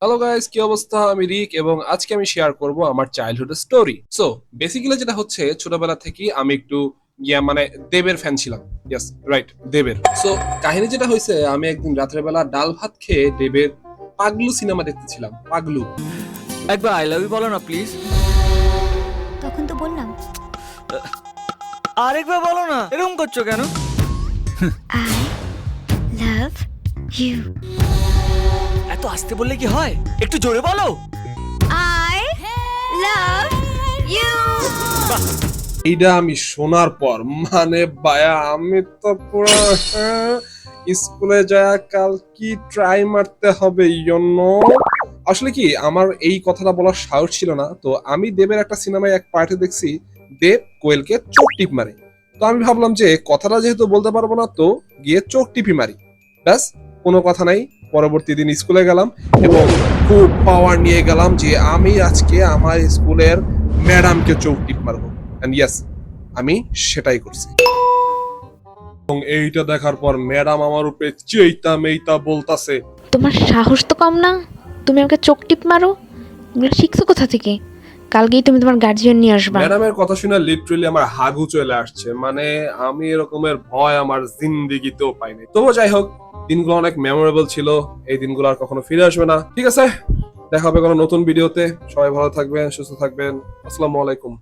Hello guys, কি অবস্থা? আমি রিক এবং আজকে আমি শেয়ার করব আমার চাইল্ডহুড স্টোরি। সো বেসিক্যালি যেটা হচ্ছে, ছোটবেলা থেকেই আমি একটু মানে দেবের ফ্যান ছিলাম। ইয়েস, রাইট, দেবের। সো কাহিনী যেটা হয়েছে, আমি একদিন রাতের বেলা ডাল ভাত খেয়ে দেবের পাগলু সিনেমা দেখতেছিলাম। পাগলু। একবার আই লাভ ইউ বলো না প্লিজ। তখন তো বললাম আরেকবার বলো না, এরকম করছো কেন? I love you. এত আস্তে বললে কি হয়, একটু জোরে বলো। I love you. এইটা আমি শোনার পর মানে বায়া আমি তো পুরো স্কুলে যায় কাল কি ট্রাই মারতে হবে আসলে কি আমার এই কথাটা বলার সাহস ছিল না। তো আমি দেবের একটা সিনেমায় এক পার্টে দেখছি দেব কোয়েলকে চোখ টিপ মারে। তো আমি ভাবলাম যে কথাটা যেহেতু বলতে পারবো না, তো গিয়ে চোখ টিপি মারি। ব্যাস, কোনো কথা নাই। পরবর্তী দিন স্কুলে গেলাম এবং খুব পাওয়ার নিয়ে গেলাম যে আমি আজকে আমার স্কুলের ম্যাডামকে চোখ টিপ মারবো। এন্ড ইয়েস, আমি সেটাই করছি। এবং এইটা দেখার পর ম্যাডাম আমার উপরে চেইতা মেইতা বলতাছে, তোমার সাহস তো কম না, তুমি আমাকে চোখ টিপ মারো। এগুলো শিখছো কোথা থেকে? কালকেই তুমি তোমার গার্জিয়ান নিয়ে আসবা। ম্যাডামের কথা শুনে লিটারালি আমার হাগু চলে আসছে। মানে আমি এরকমের ভয় আমার জিন্দেগিতেও পাইনি। তবুও যাই হোক, দিনগুলো অনেক মেমোরেবল ছিল। এই দিনগুলো আর কখনো ফিরে আসবে না। ঠিক আছে, দেখা হবে কোনো নতুন ভিডিওতে। সবাই ভালো থাকবেন, সুস্থ থাকবেন। আসসালামু আলাইকুম।